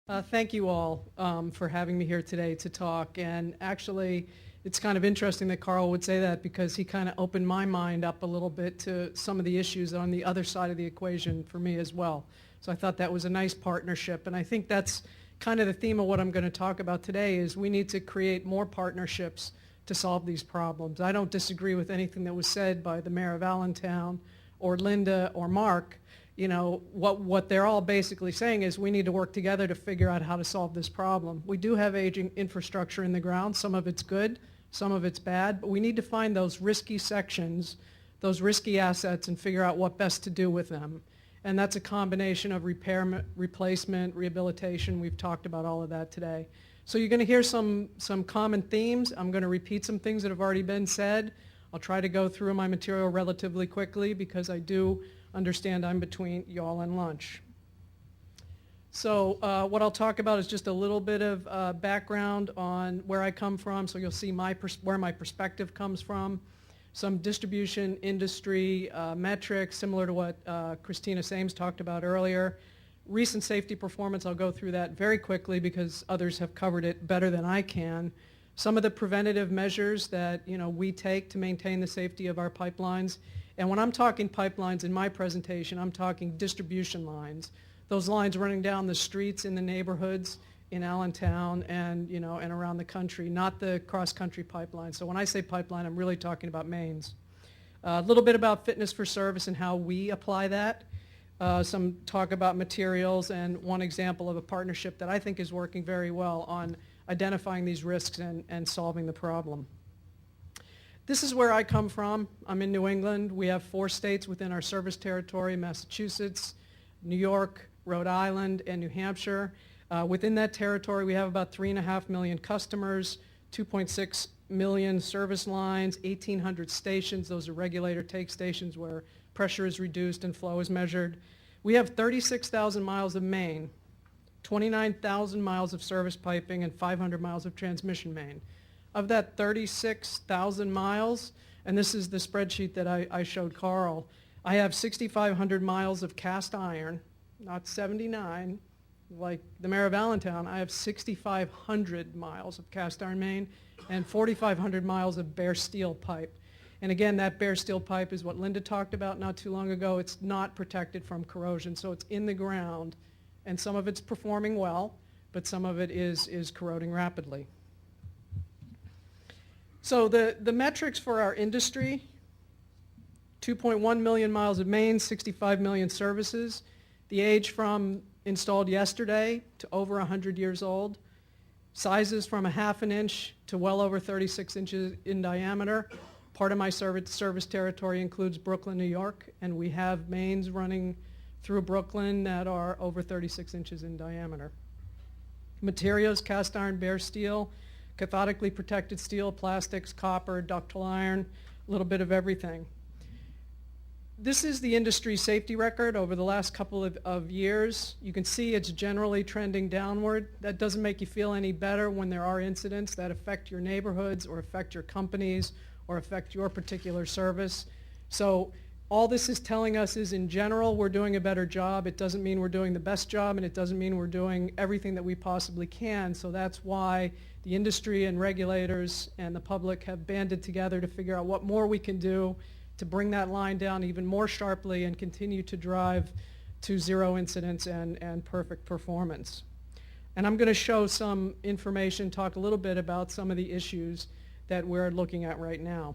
Thank you all for having me here today to talk. And actually, it's kind of interesting that Carl would say that because he kind of opened my mind up a little bit to some of the issues on the other side of the equation for me as well. So I thought that was a nice partnership. And I think that's kind of the theme of what I'm going to talk about today is we need to create more partnerships to solve these problems. I don't disagree with anything that was said by the mayor of Allentown or Linda or Mark. You know, what they're all basically saying is we need to work together to figure out how to solve this problem. We do have aging infrastructure in the ground. Some of it's good, some of it's bad, but we need to find those risky sections, those risky assets, and figure out what best to do with them. And that's a combination of repair, replacement, rehabilitation. We've talked about all of that today. So you're going to hear some common themes. I'm going to repeat some things that have already been said. I'll try to go through my material relatively quickly because I do understand I'm between y'all and lunch. So what I'll talk about is just a little bit of background on where I come from, so you'll see where my perspective comes from, some distribution industry metrics similar to what Christina Sames talked about earlier. Recent safety performance, I'll go through that very quickly because others have covered it better than I can. Some of the preventative measures that we take to maintain the safety of our pipelines. And when I'm talking pipelines in my presentation, I'm talking distribution lines. Those lines running down the streets in the neighborhoods in Allentown and and around the country, not the cross-country pipeline. So when I say pipeline, I'm really talking about mains. A little bit about fitness for service and how we apply that. Some talk about materials and one example of a partnership that I think is working very well on identifying these risks and solving the problem. This is where I come from. I'm in New England. We have 4 states within our service territory: Massachusetts, New York, Rhode Island, and New Hampshire. Within that territory, we have about 3.5 million customers, 2.6 million service lines, 1,800 stations. Those are regulator take stations where pressure is reduced and flow is measured. We have 36,000 miles of main, 29,000 miles of service piping, and 500 miles of transmission main. Of that 36,000 miles, and this is the spreadsheet that I showed Carl, I have 6,500 miles of cast iron, not 79, like the mayor of Allentown. I have 6,500 miles of cast iron main and 4,500 miles of bare steel pipe. And again, that bare steel pipe is what Linda talked about not too long ago. It's not protected from corrosion, so it's in the ground, and some of it's performing well, but some of it is corroding rapidly. So the metrics for our industry: 2.1 million miles of mains, 65 million services. The age from installed yesterday to over 100 years old. Sizes from a ½ an inch to well over 36 inches in diameter. Part of my service territory includes Brooklyn, New York, and we have mains running through Brooklyn that are over 36 inches in diameter. Materials: cast iron, bare steel, cathodically protected steel, plastics, copper, ductile iron, a little bit of everything. This is the industry safety record over the last couple of years. You can see it's generally trending downward. That doesn't make you feel any better when there are incidents that affect your neighborhoods or affect your companies or affect your particular service. So all this is telling us is, in general, we're doing a better job. It doesn't mean we're doing the best job, and it doesn't mean we're doing everything that we possibly can. So that's why the industry and regulators and the public have banded together to figure out what more we can do to bring that line down even more sharply and continue to drive to zero incidents and perfect performance. And I'm going to show some information, talk a little bit about some of the issues that we're looking at right now.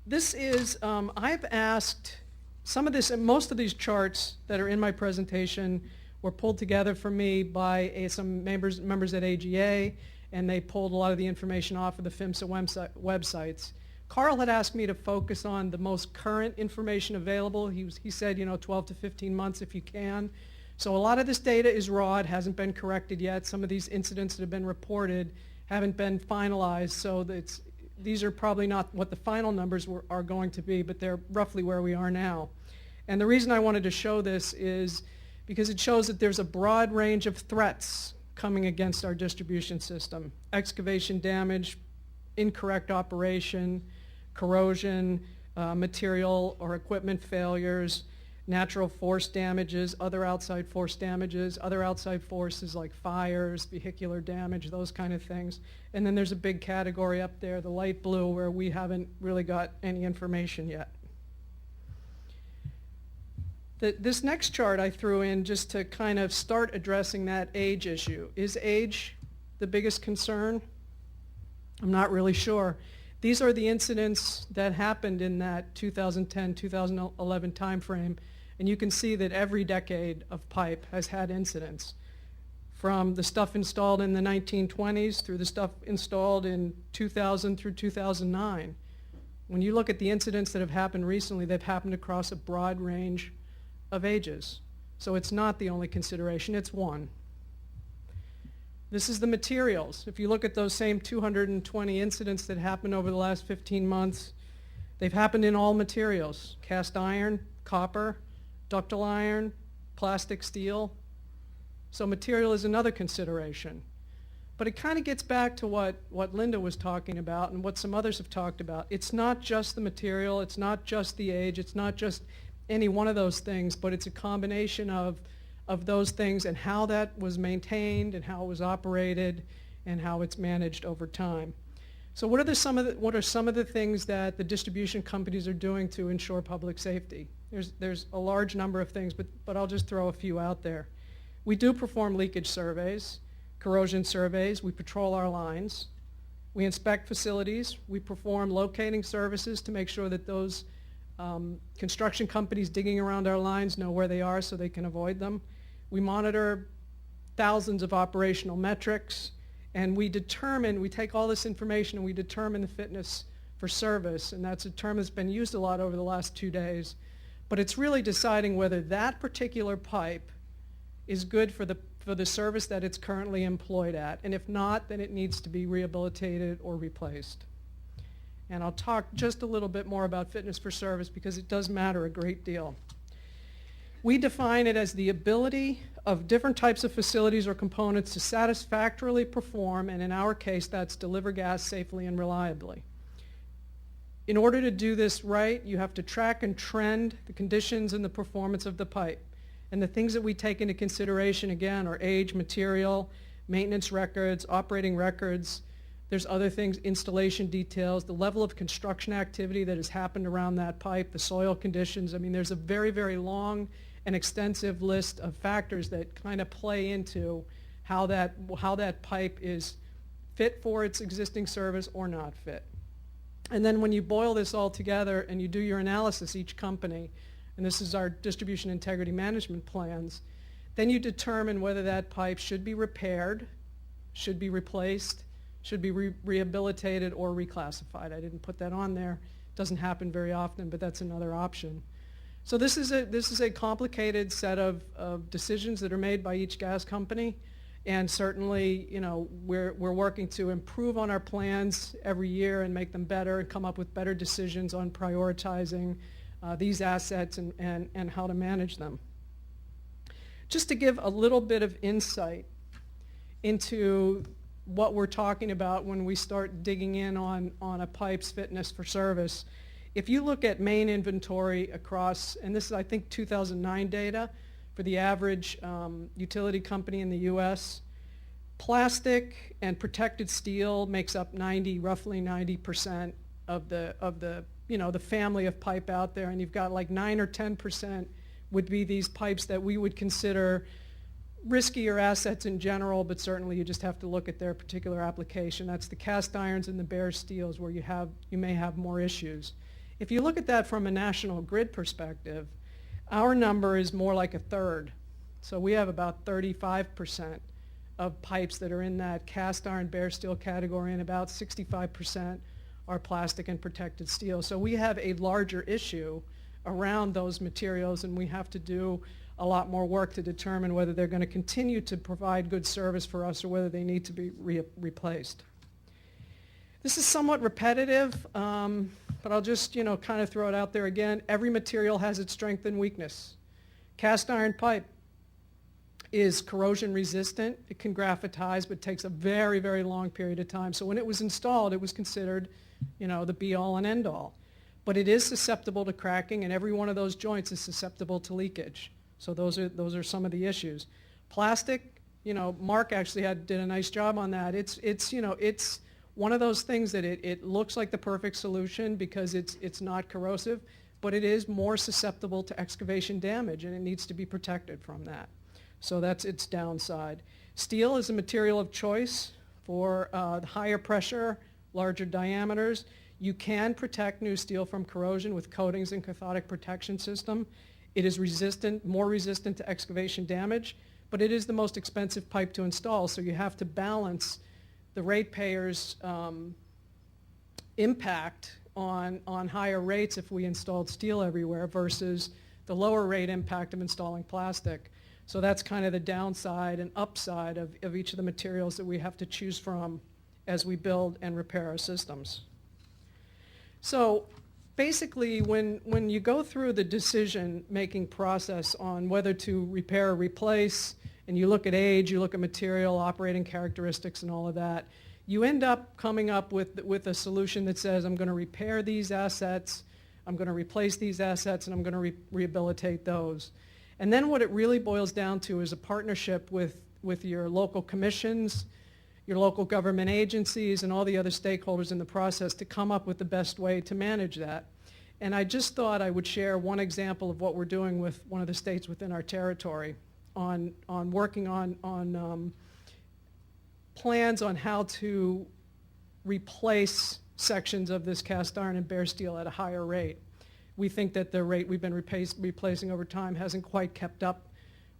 This is, I've asked some of this, and most of these charts that are in my presentation were pulled together for me by some members at AGA, and they pulled a lot of the information off of the PHMSA websites. Carl had asked me to focus on the most current information available. He said, 12 to 15 months if you can. So a lot of this data is raw. It hasn't been corrected yet. Some of these incidents that have been reported haven't been finalized, so these are probably not what the final numbers are going to be, but they're roughly where we are now. And the reason I wanted to show this is because it shows that there's a broad range of threats coming against our distribution system: excavation damage, incorrect operation, corrosion, material or equipment failures. natural force damages, other outside force damages, other outside forces like fires, vehicular damage, those kind of things. And then there's a big category up there, the light blue, where we haven't really got any information yet. This next chart I threw in just to kind of start addressing that age issue. Is age the biggest concern? I'm not really sure. These are the incidents that happened in that 2010-2011 timeframe, and you can see that every decade of pipe has had incidents, from the stuff installed in the 1920s through the stuff installed in 2000 through 2009. When you look at the incidents that have happened recently, they've happened across a broad range of ages. So it's not the only consideration, it's one. This is the materials. If you look at those same 220 incidents that happened over the last 15 months, they've happened in all materials: cast iron, copper, ductile iron, plastic, steel. So material is another consideration. But it kind of gets back to what Linda was talking about and what some others have talked about. It's not just the material, it's not just the age, it's not just any one of those things, but it's a combination of those things and how that was maintained and how it was operated and how it's managed over time. So what are some of the things that the distribution companies are doing to ensure public safety? There's a large number of things, but I'll just throw a few out there. We do perform leakage surveys, corrosion surveys, we patrol our lines, we inspect facilities, we perform locating services to make sure that those construction companies digging around our lines know where they are so they can avoid them. We monitor thousands of operational metrics, and we take all this information and we determine the fitness for service, and that's a term that's been used a lot over the last 2 days. But it's really deciding whether that particular pipe is good for the service that it's currently employed at, and if not, then it needs to be rehabilitated or replaced. And I'll talk just a little bit more about fitness for service because it does matter a great deal. We define it as the ability of different types of facilities or components to satisfactorily perform, and in our case, that's deliver gas safely and reliably. In order to do this right, you have to track and trend the conditions and the performance of the pipe. And the things that we take into consideration, again, are age, material, maintenance records, operating records. There's other things, installation details, the level of construction activity that has happened around that pipe, the soil conditions. I mean, there's a very, very long and extensive list of factors that kind of play into how that pipe is fit for its existing service or not fit. And then when you boil this all together and you do your analysis, each company, and this is our distribution integrity management plans, then you determine whether that pipe should be repaired, should be replaced, should be rehabilitated or reclassified. I didn't put that on there. It doesn't happen very often, but that's another option. So this is a complicated set of decisions that are made by each gas company, and certainly, you know, we're working to improve on our plans every year and make them better and come up with better decisions on prioritizing these assets and how to manage them. Just to give a little bit of insight into what we're talking about when we start digging in on a pipe's fitness for service. If you look at main inventory across, and this is I think 2009 data for the average utility company in the US, plastic and protected steel makes up roughly 90% of the family of pipe out there, and you've got like 9 or 10% would be these pipes that we would consider riskier assets in general, but certainly you just have to look at their particular application. That's the cast irons and the bare steels where you may have more issues. If you look at that from a national grid perspective, our number is more like a third. So we have about 35% of pipes that are in that cast iron bare steel category, and about 65% are plastic and protected steel. So we have a larger issue around those materials, and we have to do a lot more work to determine whether they're going to continue to provide good service for us or whether they need to be replaced. This is somewhat repetitive, but I'll just kind of throw it out there again. Every material has its strength and weakness. Cast iron pipe is corrosion resistant. It can graphitize, but takes a very, very long period of time. So when it was installed, it was considered the be-all and end-all. but it is susceptible to cracking, and every one of those joints is susceptible to leakage. So those are some of the issues. Plastic, Mark actually did a nice job on that. It's one of those things that it looks like the perfect solution because it's not corrosive, but it is more susceptible to excavation damage, and it needs to be protected from that. So that's its downside. Steel is a material of choice for higher pressure, larger diameters. You can protect new steel from corrosion with coatings and cathodic protection system. It is more resistant to excavation damage, but it is the most expensive pipe to install, so you have to balance the ratepayers' impact on higher rates if we installed steel everywhere versus the lower rate impact of installing plastic. So that's kind of the downside and upside of each of the materials that we have to choose from as we build and repair our systems. So basically, when you go through the decision-making process on whether to repair or replace, and you look at age, you look at material, operating characteristics, and all of that, you end up coming up with a solution that says, I'm going to repair these assets, I'm going to replace these assets, and I'm going to rehabilitate those. And then what it really boils down to is a partnership with your local commissions, your local government agencies, and all the other stakeholders in the process to come up with the best way to manage that. And I just thought I would share one example of what we're doing with one of the states within our territory on working on plans on how to replace sections of this cast iron and bare steel at a higher rate. We think that the rate we've been replacing over time hasn't quite kept up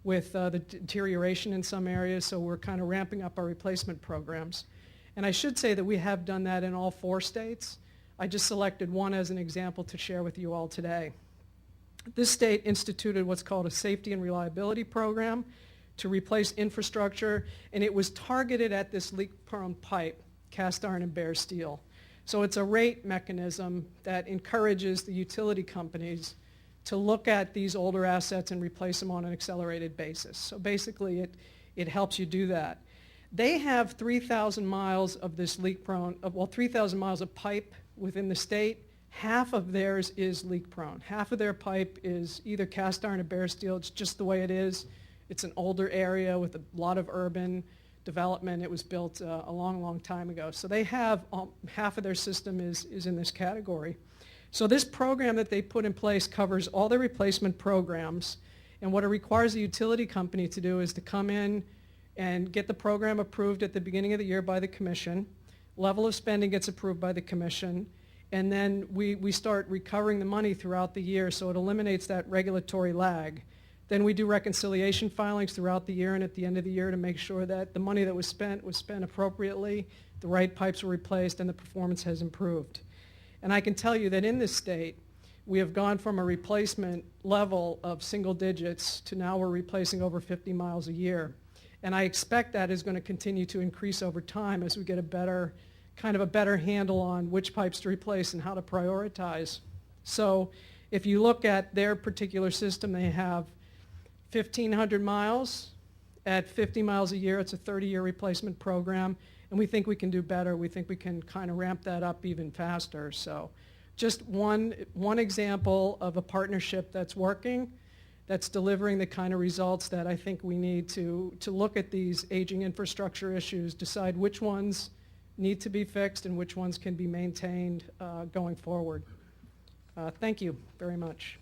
with the deterioration in some areas, so we're kind of ramping up our replacement programs. And I should say that we have done that in all 4 states. I just selected one as an example to share with you all today. This state instituted what's called a safety and reliability program to replace infrastructure, and it was targeted at this leak-prone pipe, cast iron and bare steel. So it's a rate mechanism that encourages the utility companies to look at these older assets and replace them on an accelerated basis. So basically it helps you do that. They have 3,000 miles of this leak-prone, 3,000 miles of pipe within the state. Half of theirs is leak-prone. Half of their pipe is either cast iron or bare steel. It's just the way it is. It's an older area with a lot of urban development. It was built a long, long time ago. So they have half of their system is in this category. So this program that they put in place covers all the replacement programs, and what it requires the utility company to do is to come in and get the program approved at the beginning of the year by the commission. Level of spending gets approved by the commission, and then we start recovering the money throughout the year, so it eliminates that regulatory lag. Then we do reconciliation filings throughout the year and at the end of the year to make sure that the money that was spent appropriately, the right pipes were replaced, and the performance has improved. And I can tell you that in this state, we have gone from a replacement level of single digits to now we're replacing over 50 miles a year. And I expect that is going to continue to increase over time as we get a better handle on which pipes to replace and how to prioritize. So if you look at their particular system, they have 1,500 miles. At 50 miles a year, it's a 30-year replacement program. And we think we can do better. We think we can kind of ramp that up even faster. So just one example of a partnership that's working, that's delivering the kind of results that I think we need to look at these aging infrastructure issues, decide which ones need to be fixed and which ones can be maintained going forward. Thank you very much.